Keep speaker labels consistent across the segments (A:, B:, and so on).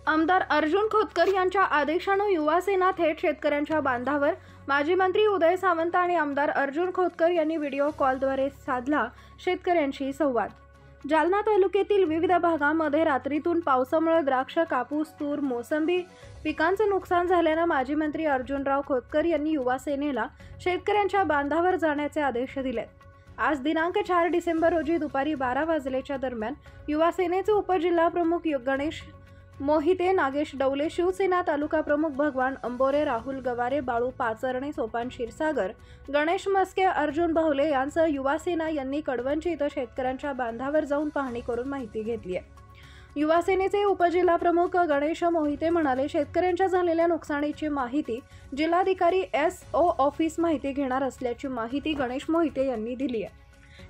A: आमदार अर्जुन खोतकर यांच्या आदेशानं युवासेना थेट शेतकऱ्यांच्या बांधावर माजी मंत्री उदय सामंत आणि आमदार अर्जुन खोतकर यांनी व्हिडिओ कॉलद्वारे साधला शेतकऱ्यांशी संवाद। जालना तालुक्यातील विविध भागांमध्ये रात्रीतून पावसामुळे द्राक्ष, कापूस, तूर, मोसंबी पिकांचं नुकसान झाल्यानं माजी मंत्री अर्जुनराव खोतकर यांनी युवासेनेला शेतकऱ्यांच्या बांधावर जाण्याचे आदेश दिले। आज दिनांक 4 डिसेंबर रोजी दुपारी 12 वाजल्याच्या दरम्यान युवासेनेचे उपजिल्हा प्रमुख गणेश मोहिते, नागेश डवले, शिवसेना तालुका प्रमुख भगवान अंबोरे, राहुल गवारे, बाळू पाचरणे, सोपान क्षीरसागर, गणेश मस्के, अर्जुन बहुले यांसह युवासेना यांनी कडवंची इथं शेतकऱ्यांच्या बांधावर जाऊन पाहणी करून माहिती घेतली आहे। युवासेनेचे उपजिल्हा प्रमुख गणेश मोहिते म्हणाले, शेतकऱ्यांच्या झालेल्या नुकसानीची माहिती जिल्हाधिकारी SO ऑफिस माहिती घेणार असल्याची माहिती गणेश मोहिते यांनी दिली आहे।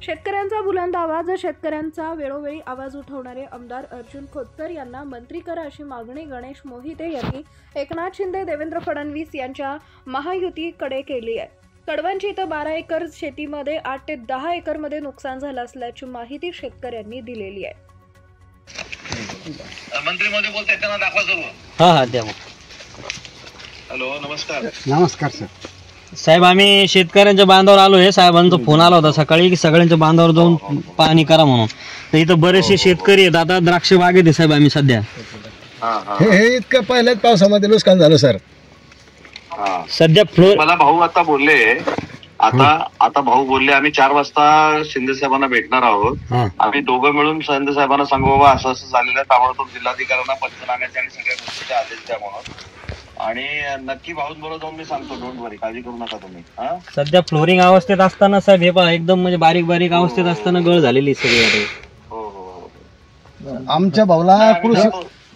A: शेतकऱ्यांचा बुलंद आवाज, शेतकऱ्यांचा वेळोवेळी आवाज उठवणारे आमदार अर्जुन खोतकर यांना मंत्री करा अशी मागणी गणेश मोहिते यांनी एकनाथ शिंदे, देवेंद्र फडणवीस यांच्या महायुतीकडे केली आहे। कडवंची इथं 12 एकर शेतीमध्ये 8 ते 10 एकरमध्ये नुकसान झालं असल्याची माहिती शेतकऱ्यांनी दिलेली आहे।
B: मंत्री मोदी बोलतायत, त्यांना दाखवा सर्व।
C: हा द्या।
B: हॅलो, नमस्कार।
C: नमस्कार सर। साहेब, आम्ही शेतकऱ्यांच्या बांधावर आलो आहे। साहेबांचा फोन आला होता सकाळी की सगळ्यांच्या बांधावर जाऊन पाहणी करा म्हणून। तर इथं बरेचसे शेतकरी आहेत। आता द्राक्ष बागेत आहे साहेब आम्ही सध्या।
D: हे इतकं पहिल्याच पावसामध्ये नुकसान झालं सर।
C: सध्या फ्लोर
B: मला भाऊ आता बोलले, आता भाऊ बोलले आम्ही 4 वाजता शिंदे साहेबांना भेटणार आहोत। आम्ही दोघं मिळून शिंदे साहेबांना सांगू बाबा असं असं झालेलं आहे, ताबडतोब जिल्हाधिकाऱ्यांना पंचनाम्याचे आणि सगळ्या गोष्टीचे आदेश द्या म्हणून। आणि नक्की भाऊंबरोबर जाऊन मी सांगतो, डोंट वरी, काळजी करू नका तुम्ही।
C: सध्या फ्लोरिंग अवस्थेत असताना साहेब हे पहा एकदम म्हणजे बारीक बारीक अवस्थेत असताना गळ झालेली सगळी।
B: हो,
D: आमच्या भाऊला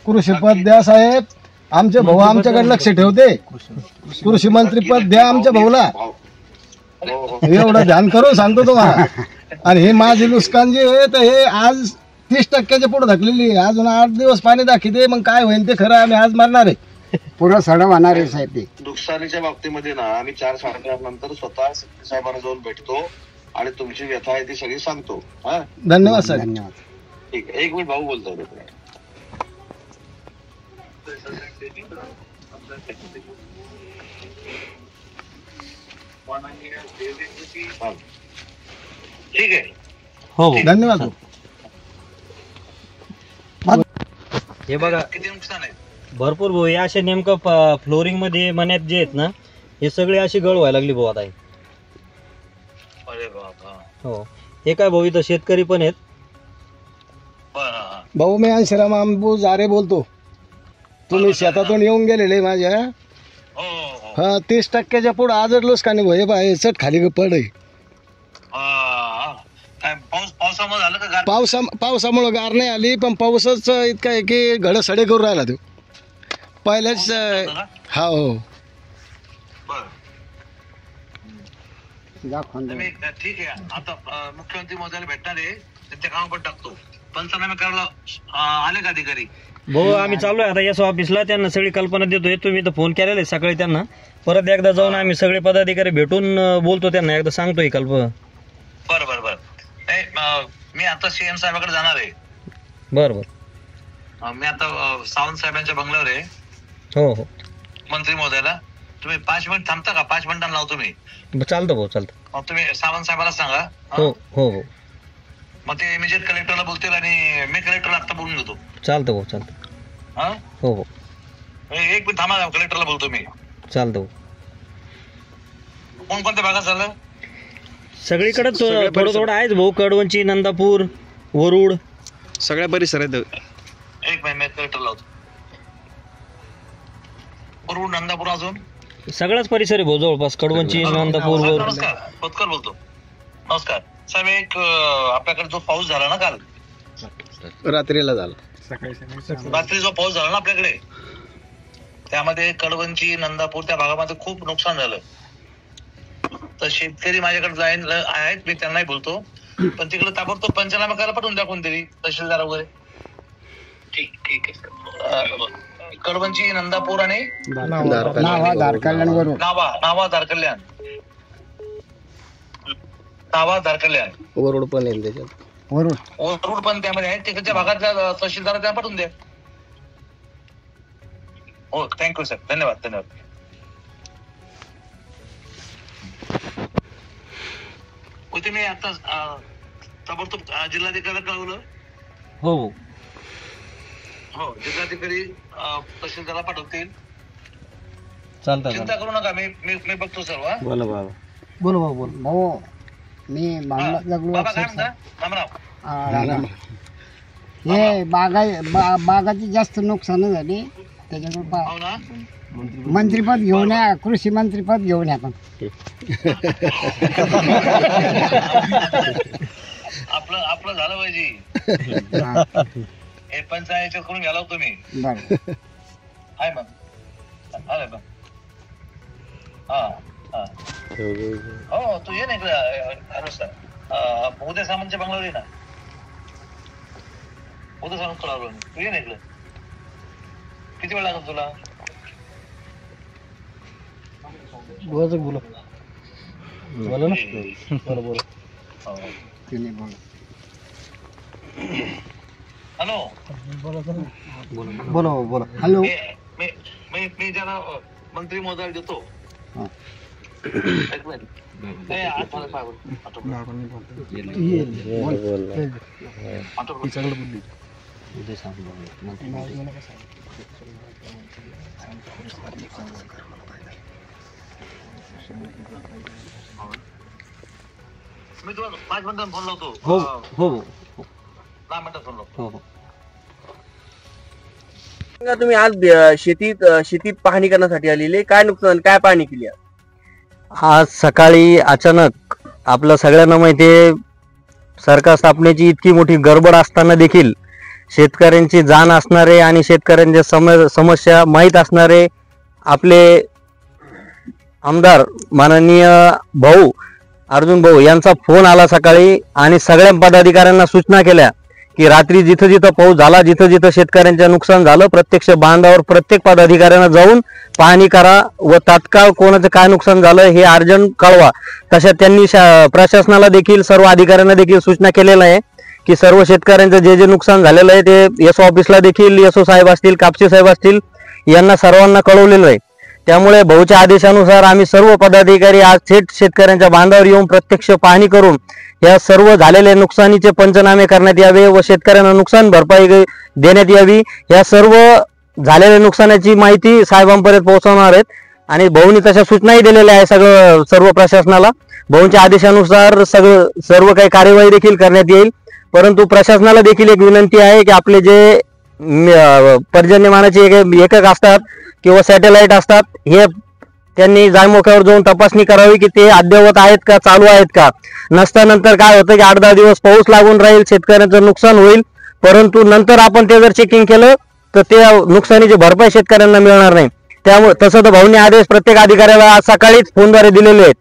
D: कृषी पद द्या साहेब। आमचे भाऊ आमच्याकडे लक्ष ठेवते। कृषी मंत्री पद द्या आमच्या भाऊला, एवढं ध्यान करून सांगतो तुम्हाला। आणि हे माझे नुकसान जे आहे तर हे आज 30% पुढे धकलेली आहे। अजून 8 दिवस पाणी दाखवते, मग काय होईल ते खरं आम्ही आज मारणार आहे। पुरा सडा होणार आहे साहेब। ते
B: नुकसानीच्या बाबतीमध्ये ना आम्ही 4-4:30 नंतर स्वतः साहेबांना जाऊन भेटतो आणि तुमची व्यथा आहे ती सगळी सांगतो।
D: धन्यवाद सर। धन्यवाद।
B: ठीक आहे, 1 मिनिट भाऊ बोलतो। ठीक आहे,
C: हो,
D: धन्यवाद।
C: हे बघा
B: किती नुकसान आहे?
C: भरपूर भाऊ। हे असे नेमकं फ्लोरिंग मध्ये मन्यात जे आहेत ना, हे सगळे अशी गळ व्हायला लागली भाऊ आता।
B: अरे बाबा।
C: हो, हे काय भाऊ इथं शेतकरी पण आहेत।
D: भाऊ मी श्रीराम आंबू जारे बोलतो। तुम्ही शेतातून येऊन गेलेले माझ्या। हा, 30%च्या पुढे आजच नुकसान आहे भाऊ। हे चट खाली पड आहे।
B: पावसामुळे झालं का?
D: पावसामुळे गार नाही आली, पण पाऊसच इतका आहे की घड सडे करून राहिला तो पहिल्याच। हा, हो,
B: ठीक आहे। आता मुख्यमंत्री महोदयाला भेटणार आहे, त्यांच्या काम पण टाकतो। पंचनामे करायला आले का अधिकारी?
C: भाऊ आम्ही चाललोय आता एस ऑफिसला, त्यांना सगळी कल्पना देतोय। तुम्ही तर फोन केलेला आहे सकाळी त्यांना, परत एकदा जाऊन आम्ही सगळे पदाधिकारी भेटून बोलतो, त्यांना एकदा सांगतो ही कल्पना।
B: बरं मी आता CM साहेबांकडे जाणार आहे।
C: बरं
B: मी आता सावंत साहेबांच्या बंगल्यावर आहे।
C: हो,
B: मंत्री महोदयाला तुम्ही 5 मिनिट थांबता का? 5 मिनिटांना लावतो मी।
C: चालतं भाऊ, चालतं।
B: तुम्ही सावंत साहेबांना सांगा।
C: हो हो हो,
B: मग ते इमिजिएट कलेक्टरला बोलतील आणि मी कलेक्टरला आता बोलून घेतो।
C: चालतं भाऊ, चालतं। हो हो,
B: 1 मिनिट थांबा, कलेक्टरला बोलतो मी।
C: चालतं भाऊ।
B: कोणत्या भागात झालं?
C: सगळीकडे थोडं थोडं आहेच भाऊ। कडवंची, नंदापूर, वरुड
D: सगळ्या परिसर आहेत।
B: 1 मिनिट, मी कलेक्टर लावतो। वरुड, नंदापूर, अजून
C: सगळाच परिसर आहे भाऊ जवळपास। कडवंची, नंदापूर, वरुड।
B: नमस्कार, खोतकर बोलतो। नमस्कार साहेब, एक आपल्याकडे जो पाऊस झाला ना काल
D: रात्रीला झाला,
B: रात्री जो पाऊस झाला ना आपल्याकडे, त्यामध्ये कडवंची, नंदापूर त्या भागामध्ये खूप नुकसान झालं। तर शेतकरी माझ्याकडे आहेत, मी त्यांनाही बोलतो, पण तिकडे ताबडतोब पंचनामा करायला पाठवून द्या कोणतरी, तहसीलदार वगैरे। ठीक आहे। कडवंची, नंदापूर आणि नावा, धारकल्याण,
D: वरुड पण आहे त्याच्यात।
B: वरुड पण त्यामध्ये आहे। तिकडच्या भागातल्या तहसीलदार त्यांना पाठवून द्या। हो, थँक्यू सर, धन्यवाद धन्यवाद. होते मी आता ताबडतोब जिल्हाधिकाऱ्याला कळवलं.
C: हो
B: हो, जिल्हाधिकारी तहसीलदारला पाठवतील.
C: चालतं.
B: चिंता करू नका, मी बघतो सर्व.
C: बोला बाबा.
D: बोल भाऊ बोल भाऊ. मी
B: बाबा काय म्हणता? रामराव.
E: हे बागाची जास्त नुकसान झाली त्याच्याकडे
B: हो ना.
E: मंत्रीपद घेऊन या, कृषी मंत्रीपद घेऊन या. पण
B: आपलं झालं पाहिजे. हे पंचायत करून घ्यायला तुम्ही.
E: बरं
B: आहे मग. आलं मग. हा हा. हो, तू ये ना इकडे. उद्या सामंतच्या बंगल्यावर ये ना. उद्या सामंत तुला तू ये ना इकडे. किती वेळ लागेल तुला?
D: बोला बोला बोला ना. बोला बोला.
E: तिने बोल.
B: हॅलो.
D: बोला बोला.
E: हॅलो.
B: मी ज्याला मंत्री महोदयाला देतो. मी तुला 5 मिनिटांनी फोन लावतो.
C: हो हो
B: 10 मिनिटात फोन लावतो.
C: हो.
F: तुम्ही आज शेतीत पाहणी करण्यासाठी आलेले, काय नुकसान, काय पाहणी केली?
C: आज सकाळी अचानक आपलं सगळ्यांना माहिती आहे, सरकार स्थापनेची इतकी मोठी गडबड असताना देखील शेतकऱ्यांची जाण असणारे आणि शेतकऱ्यांच्या समस्या माहीत असणारे आपले आमदार माननीय भाऊ अर्जुन भाऊ यांचा फोन आला सकाळी आणि सगळ्या पदाधिकाऱ्यांना सूचना केल्या की रात्री जिथं जिथं पाऊस झाला, जिथं जिथं शेतकऱ्यांचं नुकसान झालं, प्रत्यक्ष बांधावर प्रत्येक पदाधिकाऱ्यांना जाऊन पाहणी करा व तात्काळ कोणाचं काय नुकसान झालं हे अर्जंट कळवा. तशा त्यांनी प्रशासनाला देखील, सर्व अधिकाऱ्यांना देखील सूचना केलेल्या आहे की सर्व शेतकऱ्यांचं जे नुकसान झालेलं आहे ते एसओ ऑफिसला देखील, एसओ साहेब असतील, कापसे साहेब असतील, यांना सर्वांना कळवलेलं आहे. त्यामुळे भाऊच्या आदेशानुसार आम्ही सर्व पदाधिकारी आज थेट शेतकऱ्यांच्या बांधावर येऊन प्रत्यक्ष पाहणी करून या सर्व झालेल्या नुकसानीचे पंचनामे करण्यात यावे व शेतकऱ्यांना नुकसान भरपाई देण्यात यावी. या सर्व झालेल्या नुकसानाची माहिती साहेबांपर्यंत पोहोचवणार आहेत आणि भाऊंनी तशा सूचनाही दिलेल्या आहे सर्व प्रशासनाला. भाऊंच्या आदेशानुसार सर्व काही कार्यवाही देखील करण्यात येईल. परंतु प्रशासनाला देखील एक विनंती आहे की आपले जे पर्जन्यमानाचे एकक असतात किंवा सॅटेलाइट असतात, हे त्यांनी जायमोक्यावर जाऊन तपासणी करावी की ते अद्ययावत आहेत का, चालू आहेत का. नंतर काय होतं की 8-10 दिवस पाऊस लागून राहील, शेतकऱ्यांचं नुकसान होईल, परंतु नंतर आपण ते जर चेकिंग केलं तर ते नुकसानीची भरपाई शेतकऱ्यांना मिळणार नाही. त्यामुळे तसं तर भाऊंनी आदेश प्रत्येक अधिकाऱ्याला आज सकाळीच फोनद्वारे दिलेले आहेत.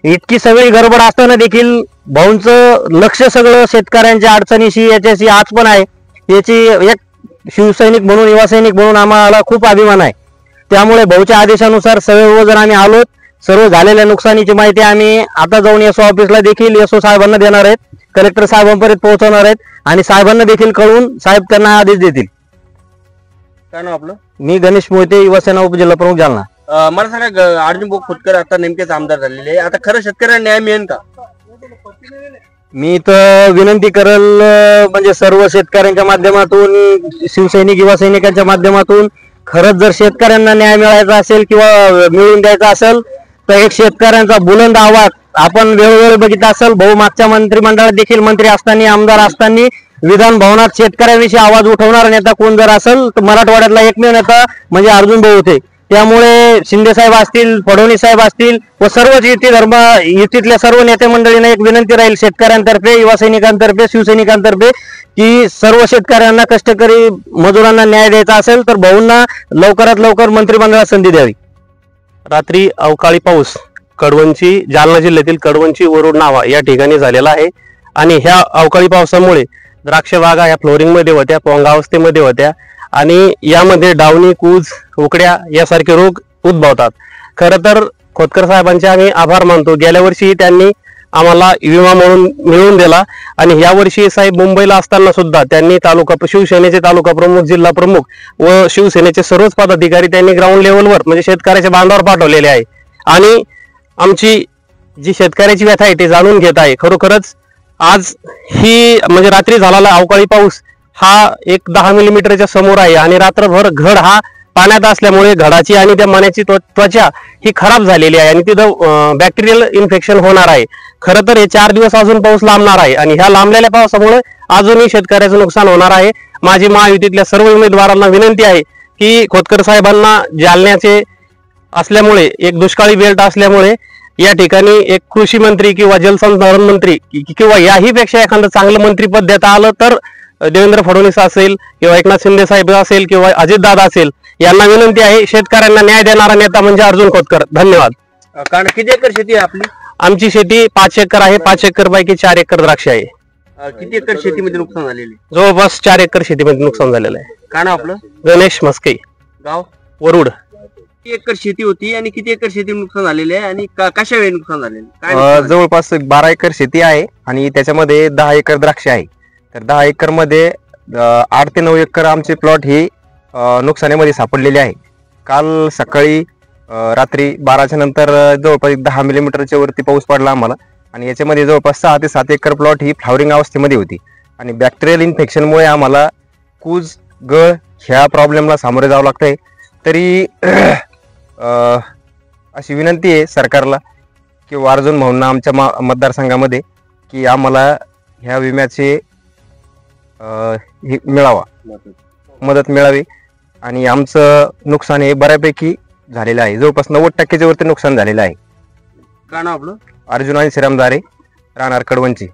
C: इतकी सगळी गडबड असताना देखील भाऊंचं लक्ष सगळं शेतकऱ्यांच्या अडचणीशी याच्याशी आज पण आहे. याची एक शिवसैनिक म्हणून, युवा सैनिक म्हणून आम्हाला खूप अभिमान आहे. त्यामुळे भाऊच्या आदेशानुसार सर्वजण आम्ही आलोत. सर्व झालेल्या नुकसानीची माहिती आम्ही आता जाऊन एसओ ऑफिसला देखील, एसओ साहेबांना देणार आहेत, कलेक्टर साहेबांपर्यंत पोहोचवणार आहेत आणि साहेबांना देखील कळवून साहेब त्यांना आदेश देतील.
F: काय नाव आपलं?
C: मी गणेश मोहिते, युवासेना उपजिल्हा प्रमुख जालना.
F: मला सांगा, अर्जुन भाऊ खोतकर आता नेमकेच आमदार झालेले आहे, आता खरं शेतकऱ्यांना न्याय मिळेल का?
C: मी तर विनंती करेल, म्हणजे सर्व शेतकऱ्यांच्या माध्यमातून, शिवसैनिक, युवा सैनिकांच्या माध्यमातून खरंच जर शेतकऱ्यांना न्याय मिळायचा असेल किंवा मिळवून द्यायचा असेल तर एक शेतकऱ्यांचा बुलंद आवाज आपण वेळोवेळी बघितला असेल. भाऊ मागच्या मंत्रिमंडळात देखील मंत्री असताना, आमदार असताना विधान भवनात शेतकऱ्यांविषयी आवाज उठवणारा नेता कोण जर असेल तर मराठवाड्यातला एकमेव नेता म्हणजे अर्जुन भाऊ होते. त्यामुळे शिंदे साहेब असतील, फडणवीस साहेब असतील व सर्वच युतीतल्या सर्व नेते मंडळींना एक विनंती राहील शेतकऱ्यांतर्फे, युवा सैनिकांतर्फे, शिवसैनिकांतर्फे की सर्व शेतकऱ्यांना, कष्टकरी मजुरांना न्याय द्यायचा असेल तर भाऊंना लवकरात लवकर मंत्रिमंडळात संधी द्यावी.
G: रात्री अवकाळी पाऊस कडवंची, जालना जिल्ह्यातील कडवंची वरुड नावा या ठिकाणी झालेला आहे आणि ह्या अवकाळी पावसामुळे द्राक्ष बागा ह्या फ्लोरिंग मध्ये होत्या, पोंगावस्थेमध्ये होत्या आणि यामध्ये डावणी, कूज, उकड्या यासारखे रोग उद्भवतात. खरं तर खोतकर साहेबांचे आम्ही आभार मानतो. गेल्या वर्षी त्यांनी आम्हाला विमा म्हणून मिळवून दिला. आणि यावर्षी साहेब मुंबईला असताना सुद्धा त्यांनी शिवसेनेचे तालुका प्रमुख, जिल्हा प्रमुख व शिवसेनेचे सर्वच पदाधिकारी त्यांनी ग्राउंड लेवलवर म्हणजे शेतकऱ्याच्या बांधावर पाठवलेले आहे. आणि आमची जी शेतकऱ्याची व्यथा आहे ते जाणून घेत आहे. खरोखरच आज ही म्हणजे रात्री झालेला अवकाळी पाऊस हा एक 10 मिलीमीटरच्या समोर आहे आणि रात्रभर घड हा पाण्यात असल्यामुळे घडाची आणि त्या मण्याची त्वचा ही खराब झालेली आहे आणि तिथं बॅक्टेरियल इन्फेक्शन होणार आहे. खरं तर हे 4 दिवस अजून पाऊस लांबणार आहे आणि ह्या लांबलेल्या पावसामुळे अजूनही शेतकऱ्याचं नुकसान होणार आहे. माझी महायुतीतल्या सर्व उमेदवारांना विनंती आहे की खोतकर साहेबांना जालन्याचे असल्यामुळे एक दुष्काळी बेल्ट असल्यामुळे या ठिकाणी एक कृषी मंत्री किंवा जलसंधारण मंत्री किंवा याही पेक्षा एखादं चांगलं मंत्रीपद देता आलं तर देवेंद्र फडणवीस असेल किंवा एकनाथ शिंदे साहेब असेल किंवा अजितदादा असेल यांना विनंती आहे. शेतकऱ्यांना न्याय देणारा नेता म्हणजे अर्जुन खोतकर. धन्यवाद.
F: कारण किती एकर शेती आहे आपली?
G: आमची शेती 5 एकर आहे. 5 एकर पैकी 4 एकर द्राक्ष आहे.
F: किती एकर शेतीमध्ये नुकसान झालेले?
G: जवळपास 4 एकर शेतीमध्ये नुकसान झालेलं आहे.
F: काय नाव आपलं?
G: गणेश मस्के,
F: गाव
G: वरुड.
F: किती एकर शेती होती आणि किती एकर शेती नुकसान झालेले आहे आणि कशा वेळी नुकसान झालेले? काय नुकसान झाले?
C: जवळपास 12 एकर शेती आहे आणि त्याच्यामध्ये 10 एकर द्राक्ष आहे. तर 10 एकर मध्ये 8 ते 9 एकर आमचे प्लॉट हे नुकसानीमध्ये सापडलेले आहे. काल सकाळी रात्री 12च्या नंतर जवळपास 10 मिलीमीटरच्या वरती पाऊस पडला आम्हाला आणि याच्यामध्ये जवळपास 6 ते 7 एकर प्लॉट ही फ्लॉवरिंग अवस्थेमध्ये होती आणि बॅक्टेरियल इन्फेक्शनमुळे आम्हाला कूज, गळ ह्या प्रॉब्लेमला सामोरे जावं लागतंय. तरी अशी विनंती आहे सरकारला किंवा अर्जुन भाऊंना आमच्या मतदारसंघामध्ये की आम्हाला ह्या विम्याचे मिळावा, मदत मिळावी. आणि आमचं नुकसान हे बऱ्यापैकी झालेलं आहे. जवळपास 90% वरती नुकसान झालेलं आहे.
F: काय नाव आपलं?
C: अर्जुन आणि श्रीराम दारे, राहणार कडवंची.